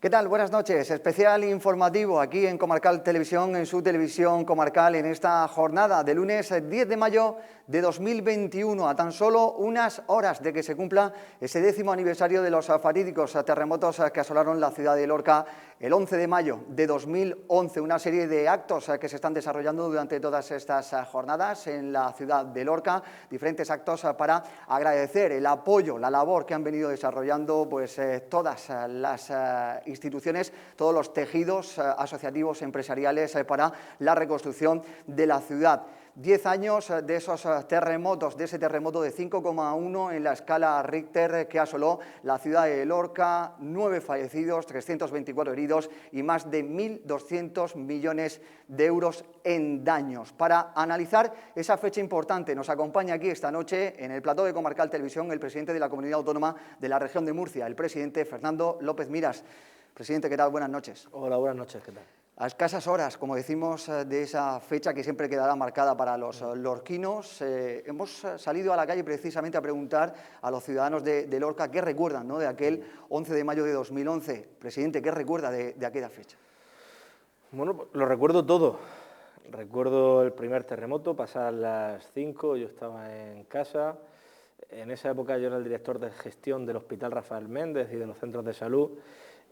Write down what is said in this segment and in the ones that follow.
¿Qué tal? Buenas noches. Especial informativo aquí en Comarcal Televisión, en su televisión comarcal, en esta jornada de lunes 10 de mayo de 2021, a tan solo unas horas de que se cumpla ese 10º aniversario de los fatídicos terremotos que asolaron la ciudad de Lorca el 11 de mayo de 2011. Una serie de actos que se están desarrollando durante todas estas jornadas en la ciudad de Lorca, diferentes actos para agradecer el apoyo, la labor que han venido desarrollando todas las instituciones, todos los tejidos asociativos, empresariales para la reconstrucción de la ciudad. 10 años de esos terremotos, de ese terremoto de 5,1 en la escala Richter que asoló la ciudad de Lorca, 9 fallecidos, 324 heridos y más de 1.200 millones de euros en daños. Para analizar esa fecha importante nos acompaña aquí esta noche en el plató de Comarcal Televisión el presidente de la Comunidad Autónoma de la Región de Murcia, el presidente Fernando López Miras. Presidente, ¿qué tal? Buenas noches. Hola, buenas noches, ¿qué tal? A escasas horas, como decimos, de esa fecha que siempre quedará marcada para los lorquinos, hemos salido a la calle precisamente a preguntar a los ciudadanos de Lorca qué recuerdan, ¿no?, de aquel 11 de mayo de 2011. Presidente, ¿qué recuerda de aquella fecha? Bueno, lo recuerdo todo. Recuerdo el primer terremoto, pasadas las 5, yo estaba en casa. En esa época yo era el director de gestión del Hospital Rafael Méndez y de los centros de salud.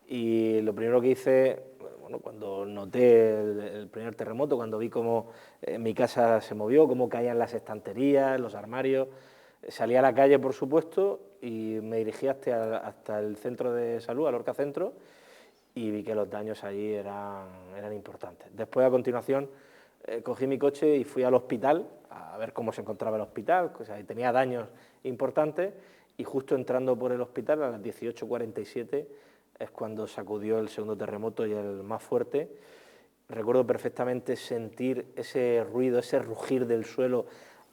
Y lo primero que hice, bueno, cuando noté el primer terremoto, cuando vi cómo mi casa se movió, cómo caían las estanterías, los armarios, salí a la calle, por supuesto, y me dirigí hasta el centro de salud, al Lorca Centro, y vi que los daños allí eran importantes. Después, a continuación, cogí mi coche y fui al hospital a ver cómo se encontraba el hospital, o sea, tenía daños importantes, y justo entrando por el hospital a las 18:47 es cuando sacudió el segundo terremoto y el más fuerte. Recuerdo perfectamente sentir ese ruido, ese rugir del suelo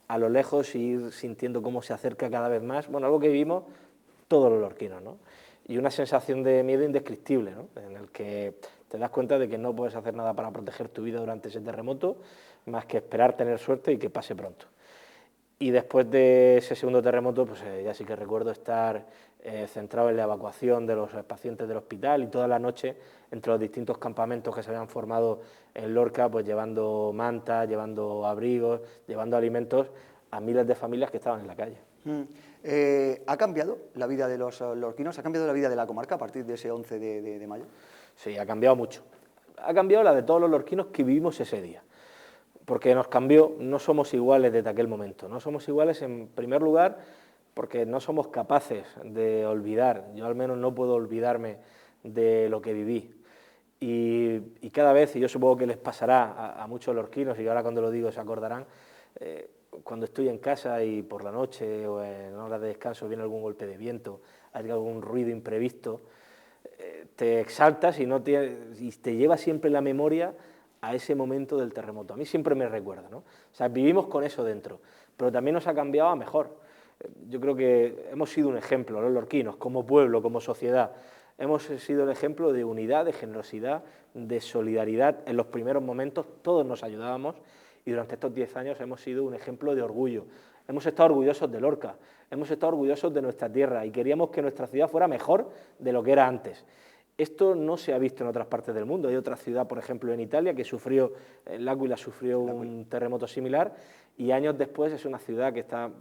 a lo lejos y ir sintiendo cómo se acerca cada vez más. Bueno, algo que vivimos todos los lorquinos, ¿no? Y una sensación de miedo indescriptible, ¿no?, en el que te das cuenta de que no puedes hacer nada para proteger tu vida durante ese terremoto, más que esperar tener suerte y que pase pronto. Y después de ese segundo terremoto, pues ya sí que recuerdo estar centrado en la evacuación de los pacientes del hospital y toda la noche entre los distintos campamentos que se habían formado en Lorca, pues llevando mantas, llevando abrigos, llevando alimentos a miles de familias que estaban en la calle. ¿Ha cambiado la vida de los lorquinos? ¿Ha cambiado la vida de la comarca a partir de ese 11 de mayo? Sí, ha cambiado mucho. Ha cambiado la de todos los lorquinos que vivimos ese día. Porque nos cambió, no somos iguales desde aquel momento. No somos iguales, en primer lugar, porque no somos capaces de olvidar. Yo al menos no puedo olvidarme de lo que viví. Y cada vez, y yo supongo que les pasará a muchos lorquinos, y ahora cuando lo digo se acordarán, cuando estoy en casa y por la noche o en horas de descanso viene algún golpe de viento, hay algún ruido imprevisto, te exaltas y te lleva siempre la memoria a ese momento del terremoto. A mí siempre me recuerda, ¿no? O sea, vivimos con eso dentro, pero también nos ha cambiado a mejor. Yo creo que hemos sido un ejemplo, los lorquinos, como pueblo, como sociedad. Hemos sido el ejemplo de unidad, de generosidad, de solidaridad. En los primeros momentos todos nos ayudábamos y durante estos 10 años hemos sido un ejemplo de orgullo. Hemos estado orgullosos de Lorca, hemos estado orgullosos de nuestra tierra y queríamos que nuestra ciudad fuera mejor de lo que era antes. Esto no se ha visto en otras partes del mundo. Hay otra ciudad, por ejemplo, en Italia, que sufrió, L'Aquila sufrió un terremoto similar y años después es una ciudad que está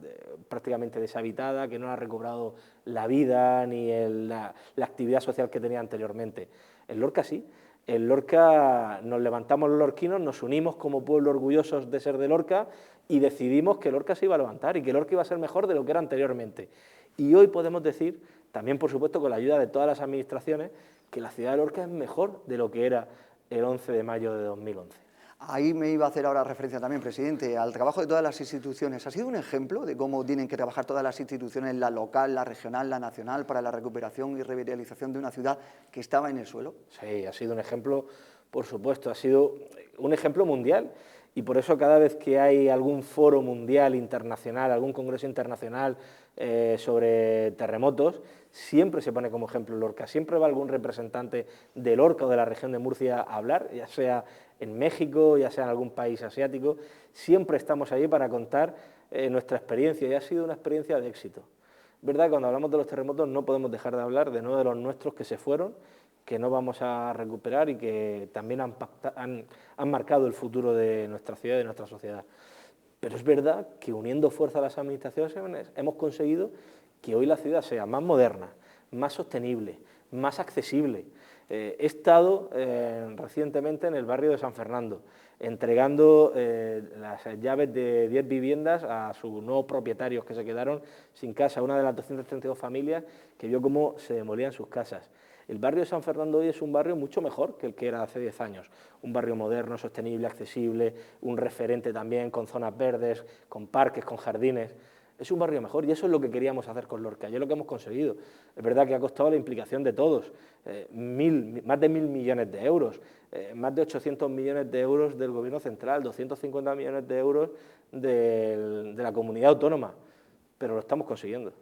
prácticamente deshabitada, que no ha recobrado la vida ni la actividad social que tenía anteriormente. En Lorca sí. En Lorca nos levantamos los lorquinos, nos unimos como pueblo orgullosos de ser de Lorca y decidimos que Lorca se iba a levantar y que Lorca iba a ser mejor de lo que era anteriormente. Y hoy podemos decir, también por supuesto con la ayuda de todas las administraciones, que la ciudad de Lorca es mejor de lo que era el 11 de mayo de 2011. Ahí me iba a hacer ahora referencia también, presidente, al trabajo de todas las instituciones. ¿Ha sido un ejemplo de cómo tienen que trabajar todas las instituciones, la local, la regional, la nacional, para la recuperación y revitalización de una ciudad que estaba en el suelo? Sí, ha sido un ejemplo, por supuesto, ha sido un ejemplo mundial. Y por eso cada vez que hay algún foro mundial, internacional, algún congreso internacional sobre terremotos, siempre se pone como ejemplo Lorca. Siempre va algún representante de Lorca o de la región de Murcia a hablar, ya sea en México, ya sea en algún país asiático. Siempre estamos allí para contar nuestra experiencia y ha sido una experiencia de éxito. Es verdad que cuando hablamos de los terremotos no podemos dejar de hablar de uno de los nuestros que se fueron, que no vamos a recuperar y que también han marcado el futuro de nuestra ciudad y de nuestra sociedad. Pero es verdad que uniendo fuerzas a las administraciones hemos conseguido que hoy la ciudad sea más moderna, más sostenible, más accesible. He estado recientemente en el barrio de San Fernando, entregando las llaves de 10 viviendas a sus nuevos propietarios que se quedaron sin casa, una de las 232 familias que vio cómo se demolían sus casas. El barrio de San Fernando hoy es un barrio mucho mejor que el que era hace 10 años, un barrio moderno, sostenible, accesible, un referente también con zonas verdes, con parques, con jardines. Es un barrio mejor y eso es lo que queríamos hacer con Lorca y es lo que hemos conseguido. Es verdad que ha costado la implicación de todos, más de 1.000 millones de euros, más de 800 millones de euros del Gobierno central, 250 millones de euros de la comunidad autónoma, pero lo estamos consiguiendo.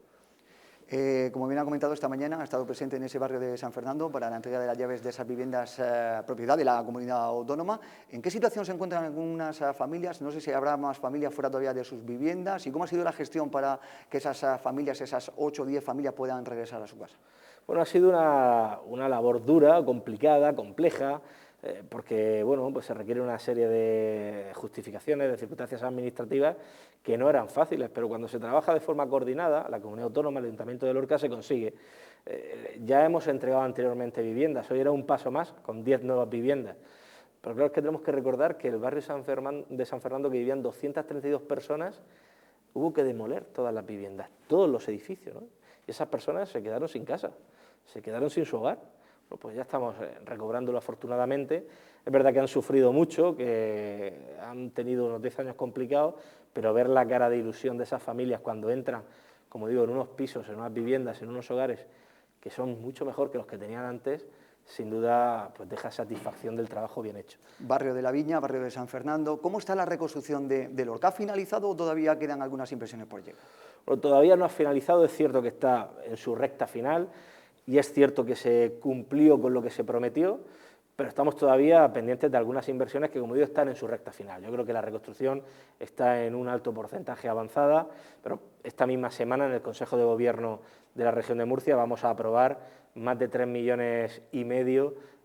Como bien ha comentado, esta mañana ha estado presente en ese barrio de San Fernando para la entrega de las llaves de esas viviendas propiedad de la comunidad autónoma. ¿En qué situación se encuentran algunas familias? No sé si habrá más familias fuera todavía de sus viviendas. ¿Y cómo ha sido la gestión para que esas familias, esas 8 o 10 familias, puedan regresar a su casa? Bueno, ha sido una labor dura, complicada, compleja, porque bueno, pues se requiere una serie de justificaciones, de circunstancias administrativas que no eran fáciles, pero cuando se trabaja de forma coordinada, la comunidad autónoma, el Ayuntamiento de Lorca, se consigue. Ya hemos entregado anteriormente viviendas, hoy era un paso más, con 10 nuevas viviendas. Pero claro, es que tenemos que recordar que el barrio de San Fernando, que vivían 232 personas, hubo que demoler todas las viviendas, todos los edificios, ¿no? Y esas personas se quedaron sin casa, se quedaron sin su hogar. Bueno, pues ya estamos recobrándolo afortunadamente. Es verdad que han sufrido mucho, que han tenido unos 10 años complicados, pero ver la cara de ilusión de esas familias cuando entran, como digo, en unos pisos, en unas viviendas, en unos hogares que son mucho mejor que los que tenían antes, sin duda pues deja satisfacción del trabajo bien hecho. Barrio de la Viña, barrio de San Fernando. ¿Cómo está la reconstrucción de Lorca? ¿Ha finalizado o todavía quedan algunas impresiones por llegar? Bueno, todavía no ha finalizado, es cierto que está en su recta final y es cierto que se cumplió con lo que se prometió, pero estamos todavía pendientes de algunas inversiones que, como digo, están en su recta final. Yo creo que la reconstrucción está en un alto porcentaje avanzada, pero esta misma semana en el Consejo de Gobierno de la región de Murcia vamos a aprobar más de 3,5 millones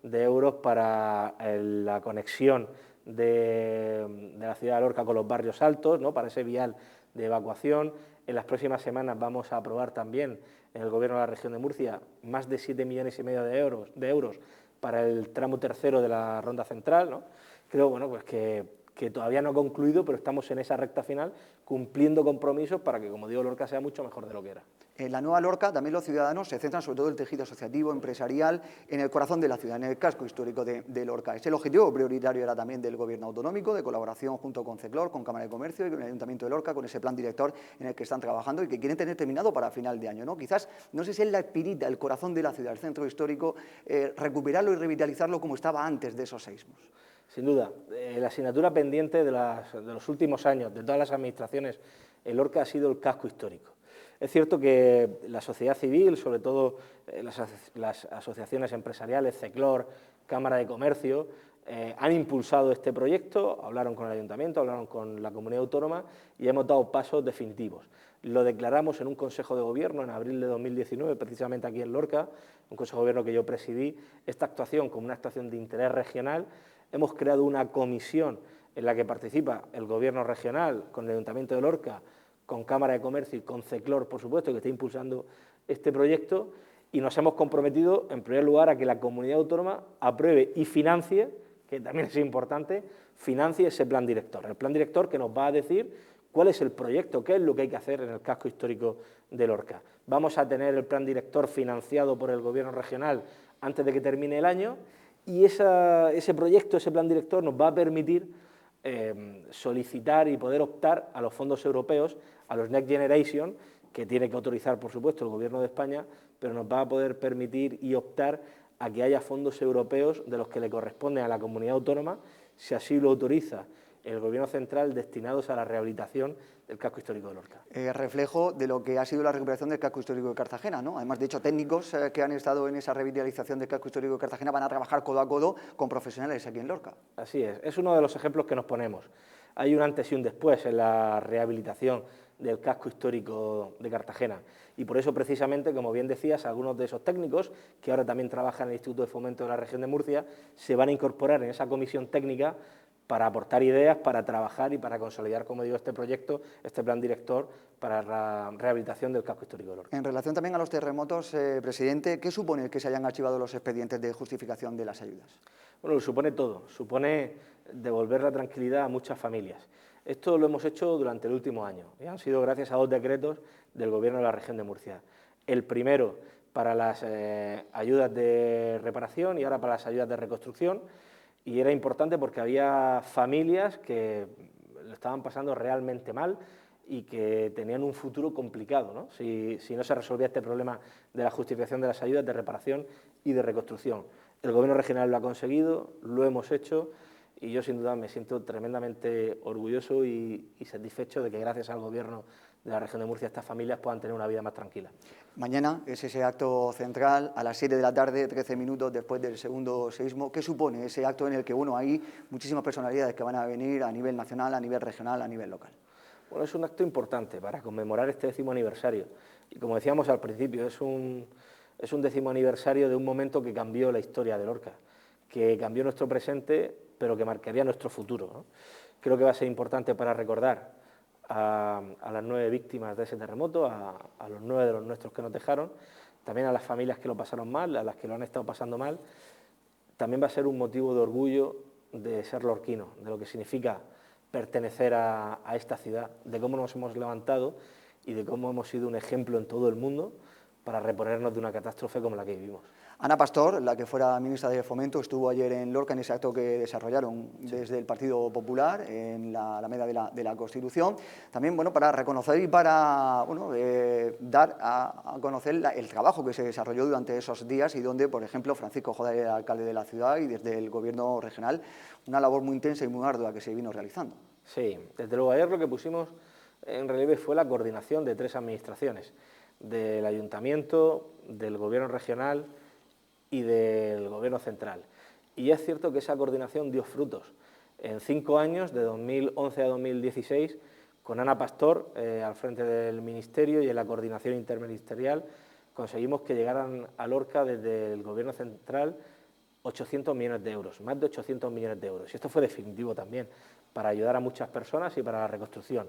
de euros para la conexión de la ciudad de Lorca con los barrios altos, ¿no?, para ese vial de evacuación. En las próximas semanas vamos a aprobar también en el Gobierno de la región de Murcia más de 7,5 millones de euros para el tramo tercero de la Ronda Central, ¿no? Creo, bueno, pues que todavía no ha concluido, pero estamos en esa recta final cumpliendo compromisos para que, como digo, Lorca sea mucho mejor de lo que era. En la nueva Lorca también los ciudadanos se centran sobre todo en el tejido asociativo, empresarial, en el corazón de la ciudad, en el casco histórico de Lorca. Es el objetivo prioritario era también del Gobierno autonómico, de colaboración junto con CECLOR, con Cámara de Comercio y con el Ayuntamiento de Lorca, con ese plan director en el que están trabajando y que quieren tener terminado para final de año, ¿no? Quizás, no sé si es la espirita, el corazón de la ciudad, el centro histórico, recuperarlo y revitalizarlo como estaba antes de esos seísmos. Sin duda, la asignatura pendiente de los últimos años de todas las administraciones en Lorca ha sido el casco histórico. Es cierto que la sociedad civil, sobre todo las asociaciones empresariales, CECLOR, Cámara de Comercio, han impulsado este proyecto, hablaron con el Ayuntamiento, hablaron con la Comunidad Autónoma y hemos dado pasos definitivos. Lo declaramos en un Consejo de Gobierno en abril de 2019, precisamente aquí en Lorca, un Consejo de Gobierno que yo presidí, esta actuación como una actuación de interés regional. Hemos creado una comisión en la que participa el Gobierno regional con el Ayuntamiento de Lorca, con Cámara de Comercio y con CECLOR, por supuesto, que está impulsando este proyecto, y nos hemos comprometido, en primer lugar, a que la comunidad autónoma apruebe y financie, que también es importante, financie ese plan director. El plan director que nos va a decir cuál es el proyecto, qué es lo que hay que hacer en el casco histórico de Lorca. Vamos a tener el plan director financiado por el Gobierno regional antes de que termine el año, y ese proyecto, ese plan director, nos va a permitir solicitar y poder optar a los fondos europeos, a los Next Generation, que tiene que autorizar, por supuesto, el Gobierno de España, pero nos va a poder permitir y optar a que haya fondos europeos de los que le corresponden a la comunidad autónoma, si así lo autoriza el Gobierno central, destinados a la rehabilitación del casco histórico de Lorca. Reflejo de lo que ha sido la recuperación del casco histórico de Cartagena, ¿no? Además, de hecho, técnicos que han estado en esa revitalización del casco histórico de Cartagena van a trabajar codo a codo con profesionales aquí en Lorca. Así es uno de los ejemplos que nos ponemos. Hay un antes y un después en la rehabilitación del casco histórico de Cartagena. Y por eso, precisamente, como bien decías, algunos de esos técnicos, que ahora también trabajan en el Instituto de Fomento de la Región de Murcia, se van a incorporar en esa comisión técnica para aportar ideas, para trabajar y para consolidar, como digo, este proyecto, este plan director para la rehabilitación del casco histórico de Lorca. En relación también a los terremotos, presidente, ¿qué supone que se hayan archivado los expedientes de justificación de las ayudas? Bueno, lo supone todo, supone devolver la tranquilidad a muchas familias. Esto lo hemos hecho durante el último año y han sido gracias a 2 decretos del Gobierno de la Región de Murcia. El primero para las ayudas de reparación y ahora para las ayudas de reconstrucción, y era importante porque había familias que lo estaban pasando realmente mal y que tenían un futuro complicado, ¿no? Si no se resolvía este problema de la justificación de las ayudas de reparación y de reconstrucción. El Gobierno regional lo ha conseguido, lo hemos hecho y yo sin duda me siento tremendamente orgulloso y satisfecho de que gracias al Gobierno de la Región de Murcia estas familias puedan tener una vida más tranquila. Mañana es ese acto central a las 7 de la tarde, 13 minutos después del segundo seísmo. ¿Qué supone ese acto en el que, bueno, hay muchísimas personalidades que van a venir a nivel nacional, a nivel regional, a nivel local? Bueno, es un acto importante para conmemorar este 10º aniversario. Y como decíamos al principio, es un 10º aniversario de un momento que cambió la historia de Lorca, que cambió nuestro presente, pero que marcaría nuestro futuro, ¿no? Creo que va a ser importante para recordar a las 9 víctimas de ese terremoto, a los 9 de los nuestros que nos dejaron, también a las familias que lo pasaron mal, a las que lo han estado pasando mal. También va a ser un motivo de orgullo de ser lorquino, de lo que significa pertenecer a esta ciudad, de cómo nos hemos levantado y de cómo hemos sido un ejemplo en todo el mundo para reponernos de una catástrofe como la que vivimos. Ana Pastor, la que fuera ministra de Fomento, estuvo ayer en Lorca en ese acto que desarrollaron desde el Partido Popular en la Alameda de la Constitución, también, bueno, para reconocer y para, bueno, dar a conocer el trabajo que se desarrolló durante esos días y donde, por ejemplo, Francisco Jodar era alcalde de la ciudad y desde el Gobierno regional, una labor muy intensa y muy ardua que se vino realizando. Sí, desde luego ayer lo que pusimos en relieve fue la coordinación de 3 administraciones, del Ayuntamiento, del Gobierno regional y del Gobierno central. Y es cierto que esa coordinación dio frutos. En 5 años, de 2011 a 2016, con Ana Pastor al frente del Ministerio y en la coordinación interministerial, conseguimos que llegaran a Lorca desde el Gobierno central 800 millones de euros, más de 800 millones de euros. Y esto fue definitivo también, para ayudar a muchas personas y para la reconstrucción.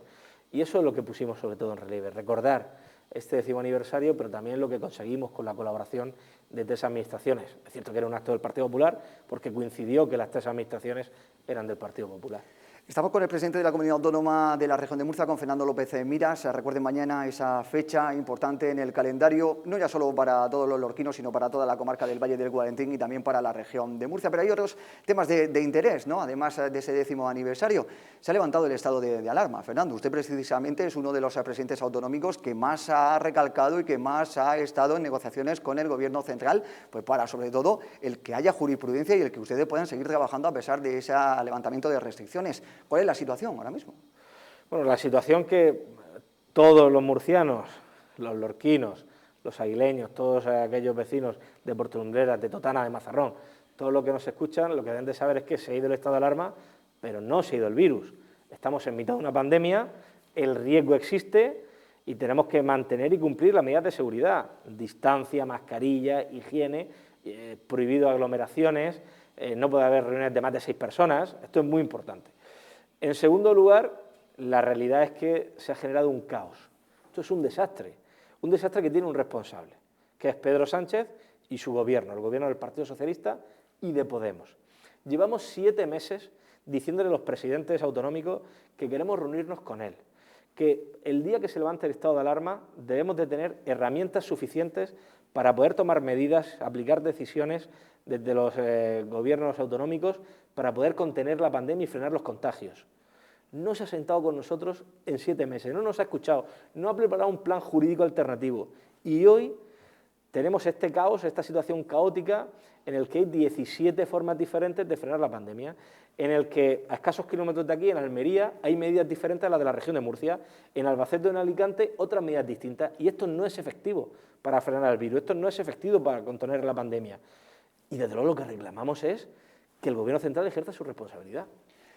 Y eso es lo que pusimos sobre todo en relieve, recordar este 10º aniversario, pero también lo que conseguimos con la colaboración de 3 administraciones. Es cierto que era un acto del Partido Popular, porque coincidió que las 3 administraciones eran del Partido Popular. Estamos con el presidente de la Comunidad Autónoma de la Región de Murcia, con Fernando López Miras. Recuerden mañana esa fecha importante en el calendario, no ya solo para todos los lorquinos, sino para toda la comarca del Valle del Guadentín y también para la región de Murcia. Pero hay otros temas de interés, ¿no? Además de ese 10º aniversario. Se ha levantado el estado de alarma. Fernando, usted precisamente es uno de los presidentes autonómicos que más ha recalcado y que más ha estado en negociaciones con el Gobierno central, pues para, sobre todo, el que haya jurisprudencia y el que ustedes puedan seguir trabajando a pesar de ese levantamiento de restricciones. ¿Cuál es la situación ahora mismo? Bueno, la situación que todos los murcianos, los lorquinos, los aguileños, todos aquellos vecinos de Portelundreras, de Totana, de Mazarrón, todos los que nos escuchan, lo que deben de saber es que se ha ido el estado de alarma, pero no se ha ido el virus. Estamos en mitad de una pandemia, el riesgo existe y tenemos que mantener y cumplir las medidas de seguridad: distancia, mascarilla, higiene, prohibido aglomeraciones, no puede haber reuniones de más de 6 personas. Esto es muy importante. En segundo lugar, la realidad es que se ha generado un caos. Esto es un desastre que tiene un responsable, que es Pedro Sánchez y su gobierno, el gobierno del Partido Socialista y de Podemos. Llevamos 7 meses diciéndole a los presidentes autonómicos que queremos reunirnos con él, que el día que se levante el estado de alarma debemos de tener herramientas suficientes para poder tomar medidas, aplicar decisiones desde los gobiernos autonómicos para poder contener la pandemia y frenar los contagios. No se ha sentado con nosotros en 7 meses, no nos ha escuchado, no ha preparado un plan jurídico alternativo. Y hoy tenemos este caos, esta situación caótica en el que hay 17 formas diferentes de frenar la pandemia, en el que a escasos kilómetros de aquí, en Almería, hay medidas diferentes a las de la región de Murcia, en Albacete o en Alicante otras medidas distintas, y esto no es efectivo para frenar el virus, esto no es efectivo para contener la pandemia. Y desde luego lo que reclamamos es que el Gobierno central ejerza su responsabilidad.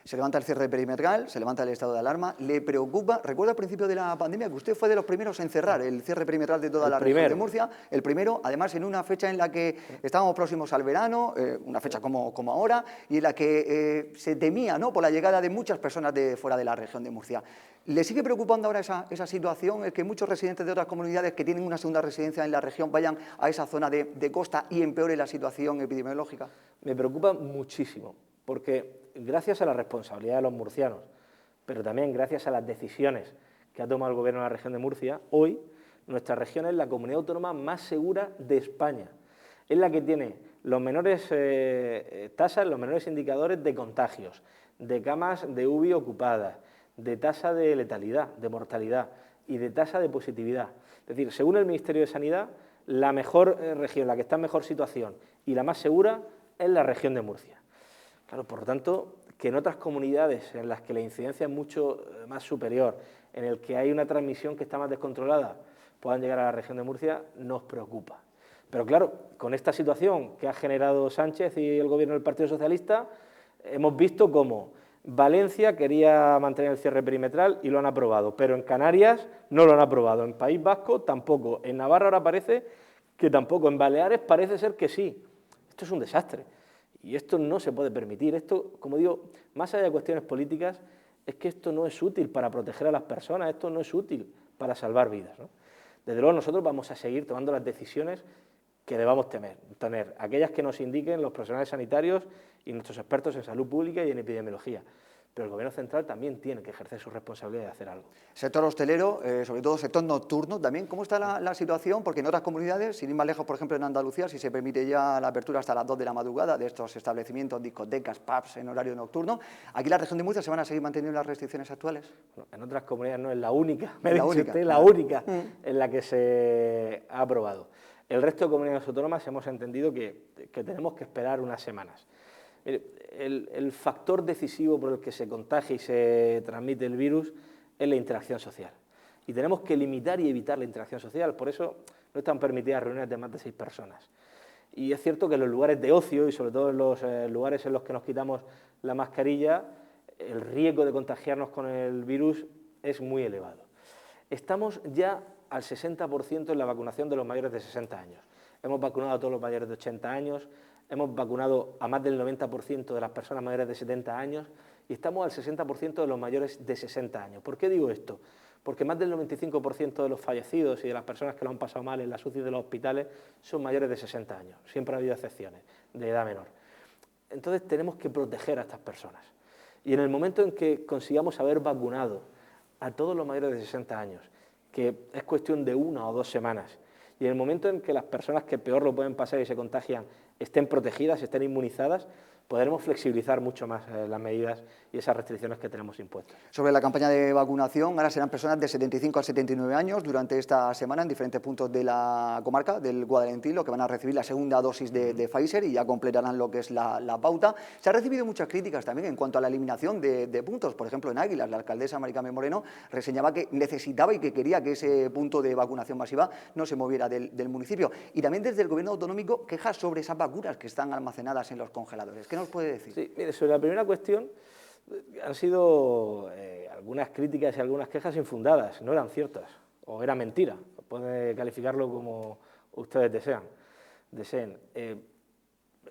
se levanta el cierre perimetral, se levanta el estado de alarma. ¿Le preocupa? Recuerdo al principio de la pandemia que usted fue de los primeros en cerrar el cierre perimetral de toda la región de Murcia, el primero, además en una fecha en la que estábamos próximos al verano, una fecha como ahora, y en la que se temía, ¿no?, por la llegada de muchas personas de fuera de la región de Murcia. ¿Le sigue preocupando ahora esa situación, el que muchos residentes de otras comunidades que tienen una segunda residencia en la región vayan a esa zona de costa y empeore la situación epidemiológica? Me preocupa muchísimo, porque gracias a la responsabilidad de los murcianos, pero también gracias a las decisiones que ha tomado el Gobierno de la región de Murcia, hoy nuestra región es la comunidad autónoma más segura de España. Es la que tiene los menores tasas, los menores indicadores de contagios, de camas de UBI ocupadas, de tasa de letalidad, de mortalidad y de tasa de positividad. Es decir, según el Ministerio de Sanidad, la mejor región, la que está en mejor situación y la más segura es la región de Murcia. Claro, por lo tanto, que en otras comunidades en las que la incidencia es mucho más superior, en el que hay una transmisión que está más descontrolada, puedan llegar a la región de Murcia, nos preocupa. Pero claro, con esta situación que ha generado Sánchez y el Gobierno del Partido Socialista, hemos visto cómo Valencia quería mantener el cierre perimetral y lo han aprobado, pero en Canarias no lo han aprobado, en País Vasco tampoco, en Navarra ahora parece que tampoco, en Baleares parece ser que sí. Esto es un desastre y esto no se puede permitir. Esto, como digo, más allá de cuestiones políticas, es que esto no es útil para proteger a las personas, esto no es útil para salvar vidas, ¿no? Desde luego nosotros vamos a seguir tomando las decisiones que debamos tener, aquellas que nos indiquen los profesionales sanitarios y nuestros expertos en salud pública y en epidemiología. Pero el Gobierno central también tiene que ejercer su responsabilidad de hacer algo. Sector hostelero, sobre todo sector nocturno también, ¿cómo está la situación? Porque en otras comunidades, sin ir más lejos, por ejemplo en Andalucía, si se permite ya la apertura hasta las 2 de la madrugada de estos establecimientos, discotecas, pubs en horario nocturno, ¿aquí en la región de Murcia se van a seguir manteniendo las restricciones actuales? Bueno, en otras comunidades no es la única, me la dice única, usted, claro. La única en la que se ha aprobado. El resto de comunidades autónomas hemos entendido que tenemos que esperar unas semanas. El factor decisivo por el que se contagia y se transmite el virus es la interacción social. Y tenemos que limitar y evitar la interacción social, por eso no están permitidas reuniones de más de 6 personas. Y es cierto que en los lugares de ocio y sobre todo en los lugares en los que nos quitamos la mascarilla, el riesgo de contagiarnos con el virus es muy elevado. Estamos ya al 60% en la vacunación de los mayores de 60 años. Hemos vacunado a todos los mayores de 80 años, hemos vacunado a más del 90% de las personas mayores de 70 años y estamos al 60% de los mayores de 60 años. ¿Por qué digo esto? Porque más del 95% de los fallecidos y de las personas que lo han pasado mal en las UCI de los hospitales son mayores de 60 años. Siempre ha habido excepciones de edad menor. Entonces tenemos que proteger a estas personas. Y en el momento en que consigamos haber vacunado a todos los mayores de 60 años, que es cuestión de 1 o 2 semanas, y en el momento en que las personas que peor lo pueden pasar y se contagian estén protegidas, estén inmunizadas, podremos flexibilizar mucho más las medidas y esas restricciones que tenemos impuestas. Sobre la campaña de vacunación, ahora serán personas de 75 a 79 años durante esta semana en diferentes puntos de la comarca del Guadalentín, los que van a recibir la segunda dosis de Pfizer y ya completarán lo que es la pauta. Se han recibido muchas críticas también en cuanto a la eliminación de puntos. Por ejemplo, en Águilas, la alcaldesa Mari Carmen Moreno reseñaba que necesitaba y que quería que ese punto de vacunación masiva no se moviera del municipio. Y también desde el Gobierno autonómico quejas sobre esas vacunas que están almacenadas en los congeladores. ¿Qué nos puede decir? Sí, mire, sobre la primera cuestión han sido algunas críticas y algunas quejas infundadas, no eran ciertas, o era mentira, pueden calificarlo como ustedes deseen.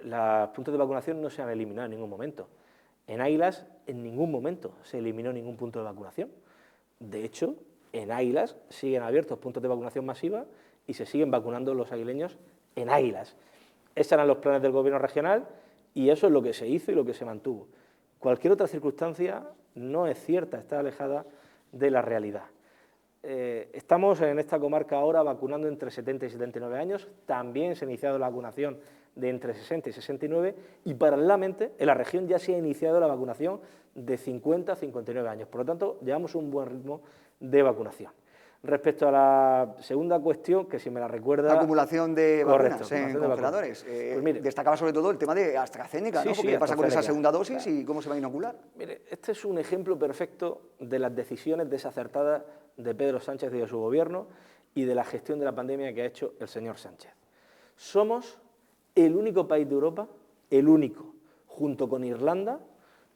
Los puntos de vacunación no se han eliminado en ningún momento. En Águilas en ningún momento se eliminó ningún punto de vacunación. De hecho, en Águilas siguen abiertos puntos de vacunación masiva y se siguen vacunando los aguileños en Águilas. Esos eran los planes del Gobierno regional y eso es lo que se hizo y lo que se mantuvo. Cualquier otra circunstancia no es cierta, está alejada de la realidad. Estamos en esta comarca ahora vacunando entre 70 y 79 años, también se ha iniciado la vacunación de entre 60 y 69 y paralelamente en la región ya se ha iniciado la vacunación de 50 a 59 años. Por lo tanto, llevamos un buen ritmo de vacunación. Respecto a la segunda cuestión, que si me la recuerda... Acumulación de vacunas correcto, en congeladores. Pues mire, destacaba sobre todo el tema de AstraZeneca, sí, ¿no? Porque sí, ¿qué pasa con esa AstraZeneca, segunda dosis claro. y cómo se va a inocular? Mire, este es un ejemplo perfecto de las decisiones desacertadas de Pedro Sánchez y de su gobierno y de la gestión de la pandemia que ha hecho el señor Sánchez. Somos el único país de Europa, el único, junto con Irlanda,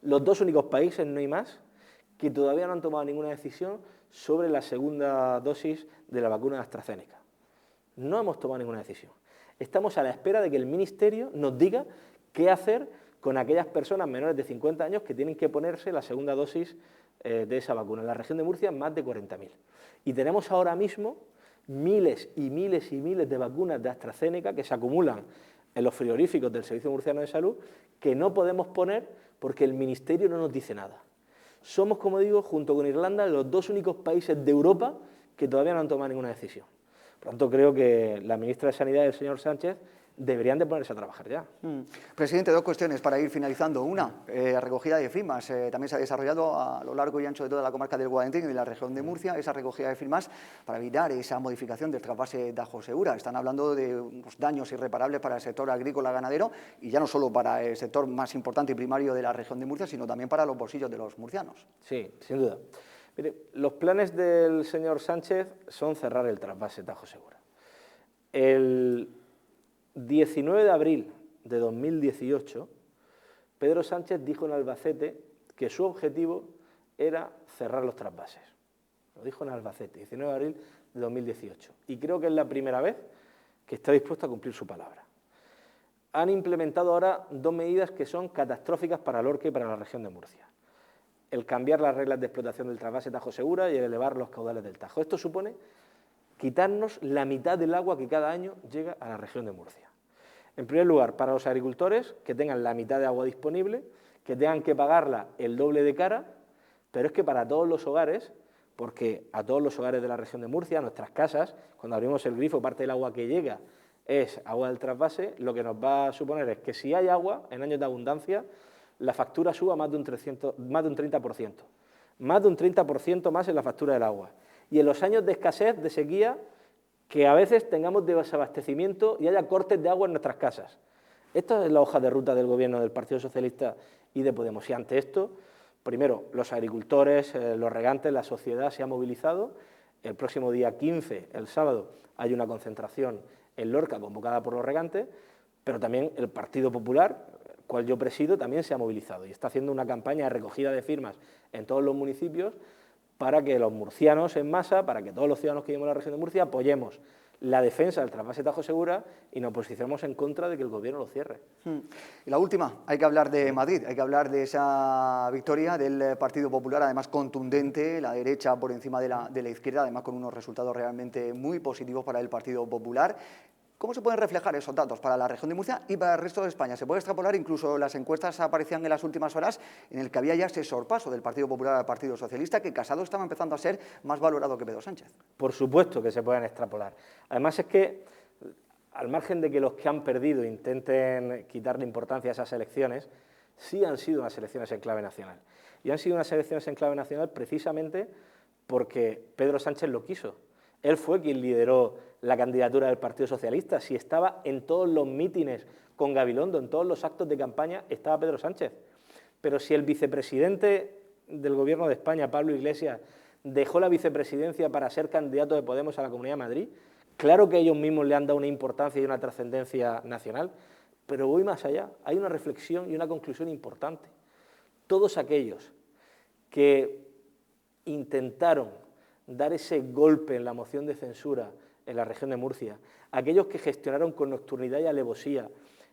los dos únicos países, no hay más, que todavía no han tomado ninguna decisión sobre la segunda dosis de la vacuna de AstraZeneca. No hemos tomado ninguna decisión. Estamos a la espera de que el Ministerio nos diga qué hacer con aquellas personas menores de 50 años que tienen que ponerse la segunda dosis de esa vacuna. En la región de Murcia, más de 40.000. Y tenemos ahora mismo miles y miles y miles de vacunas de AstraZeneca que se acumulan en los frigoríficos del Servicio Murciano de Salud que no podemos poner porque el Ministerio no nos dice nada. Somos, como digo, junto con Irlanda, los dos únicos países de Europa que todavía no han tomado ninguna decisión. Por tanto, creo que la ministra de Sanidad y el señor Sánchez deberían de ponerse a trabajar ya. Presidente, dos cuestiones para ir finalizando. Una, recogida de firmas. También se ha desarrollado a lo largo y ancho de toda la comarca del Guadalquivir y de la región de Murcia esa recogida de firmas para evitar esa modificación del trasvase Tajo-Segura. Están hablando de unos daños irreparables para el sector agrícola ganadero y ya no solo para el sector más importante y primario de la región de Murcia, sino también para los bolsillos de los murcianos. Sí, sin duda. Mire, los planes del señor Sánchez son cerrar el trasvase Tajo-Segura. El 19 de abril de 2018, Pedro Sánchez dijo en Albacete que su objetivo era cerrar los trasvases. Lo dijo en Albacete, 19 de abril de 2018. Y creo que es la primera vez que está dispuesto a cumplir su palabra. Han implementado ahora dos medidas que son catastróficas para Lorca y para la región de Murcia. El cambiar las reglas de explotación del trasvase Tajo-Segura y el elevar los caudales del Tajo. Esto supone quitarnos la mitad del agua que cada año llega a la región de Murcia. En primer lugar, para los agricultores, que tengan la mitad de agua disponible, que tengan que pagarla el doble de cara, pero es que para todos los hogares, porque a todos los hogares de la región de Murcia, a nuestras casas, cuando abrimos el grifo, parte del agua que llega es agua del trasvase, lo que nos va a suponer es que si hay agua, en años de abundancia, la factura suba más de un 30%. Más de un 30% más en la factura del agua. Y en los años de escasez, de sequía, que a veces tengamos desabastecimiento y haya cortes de agua en nuestras casas. Esta es la hoja de ruta del Gobierno del Partido Socialista y de Podemos. Y ante esto, primero, los agricultores, los regantes, la sociedad se ha movilizado. El próximo día 15, el sábado, hay una concentración en Lorca convocada por los regantes, pero también el Partido Popular, el cual yo presido, también se ha movilizado y está haciendo una campaña de recogida de firmas en todos los municipios para que los murcianos en masa, para que todos los ciudadanos que vivimos en la región de Murcia apoyemos la defensa del trasvase Tajo-Segura y nos posicionemos en contra de que el Gobierno lo cierre. Y la última, hay que hablar de Madrid, hay que hablar de esa victoria del Partido Popular, además contundente, la derecha por encima de la izquierda, además con unos resultados realmente muy positivos para el Partido Popular. ¿Cómo se pueden reflejar esos datos para la región de Murcia y para el resto de España? Se puede extrapolar, incluso las encuestas aparecían en las últimas horas en el que había ya ese sorpaso del Partido Popular al Partido Socialista, que Casado estaba empezando a ser más valorado que Pedro Sánchez. Por supuesto que se pueden extrapolar. Además es que, al margen de que los que han perdido intenten quitarle importancia a esas elecciones, sí han sido unas elecciones en clave nacional. Y han sido unas elecciones en clave nacional precisamente porque Pedro Sánchez lo quiso. Él fue quien lideró la candidatura del Partido Socialista. Si estaba en todos los mítines con Gabilondo, en todos los actos de campaña, estaba Pedro Sánchez. Pero si el vicepresidente del Gobierno de España, Pablo Iglesias, dejó la vicepresidencia para ser candidato de Podemos a la Comunidad de Madrid, claro que ellos mismos le han dado una importancia y una trascendencia nacional, pero voy más allá. Hay una reflexión y una conclusión importante. Todos aquellos que intentaron dar ese golpe en la moción de censura en la región de Murcia, aquellos que gestionaron con nocturnidad y alevosía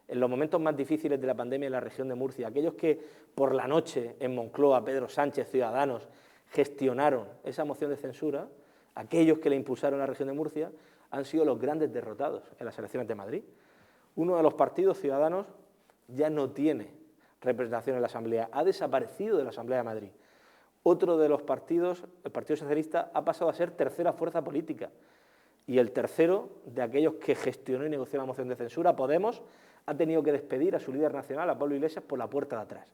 en los momentos más difíciles de la pandemia en la región de Murcia, aquellos que por la noche en Moncloa, Pedro Sánchez, Ciudadanos, gestionaron esa moción de censura, aquellos que le impulsaron a la región de Murcia, han sido los grandes derrotados en las elecciones de Madrid. Uno de los partidos, Ciudadanos, ya no tiene representación en la Asamblea, ha desaparecido de la Asamblea de Madrid. Otro de los partidos, el Partido Socialista, ha pasado a ser tercera fuerza política. Y el tercero de aquellos que gestionó y negoció la moción de censura, Podemos, ha tenido que despedir a su líder nacional, a Pablo Iglesias, por la puerta de atrás.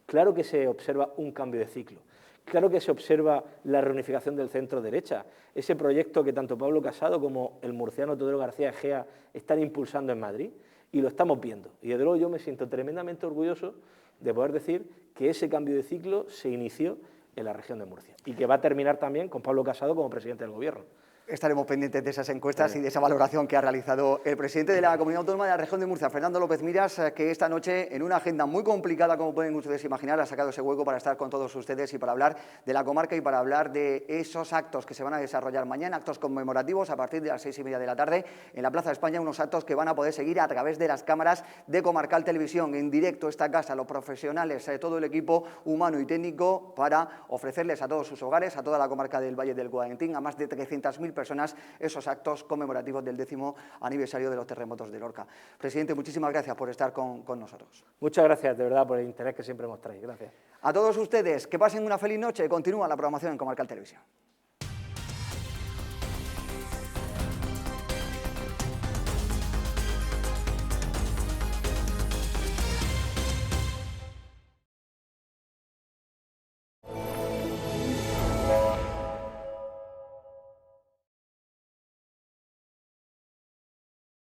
Claro que se observa un cambio de ciclo. Claro que se observa la reunificación del centro-derecha, ese proyecto que tanto Pablo Casado como el murciano Teodoro García Egea están impulsando en Madrid, y lo estamos viendo. Y desde luego yo me siento tremendamente orgulloso de poder decir que ese cambio de ciclo se inició en la región de Murcia y que va a terminar también con Pablo Casado como presidente del Gobierno. Estaremos pendientes de esas encuestas y de esa valoración que ha realizado el presidente de la Comunidad Autónoma de la Región de Murcia, Fernando López Miras, que esta noche, en una agenda muy complicada, como pueden ustedes imaginar, ha sacado ese hueco para estar con todos ustedes y para hablar de la comarca y para hablar de esos actos que se van a desarrollar mañana, actos conmemorativos a partir de las 6:30 de la tarde en la Plaza de España, unos actos que van a poder seguir a través de las cámaras de Comarcal Televisión, en directo esta casa, los profesionales, todo el equipo humano y técnico para ofrecerles a todos sus hogares, a toda la comarca del Valle del Guadentín, a más de 300.000 personas, esos actos conmemorativos del 10º aniversario de los terremotos de Lorca. Presidente, muchísimas gracias por estar con nosotros. Muchas gracias, de verdad, por el interés que siempre mostráis. Gracias. A todos ustedes, que pasen una feliz noche. Continúa la programación en Comarcal Televisión.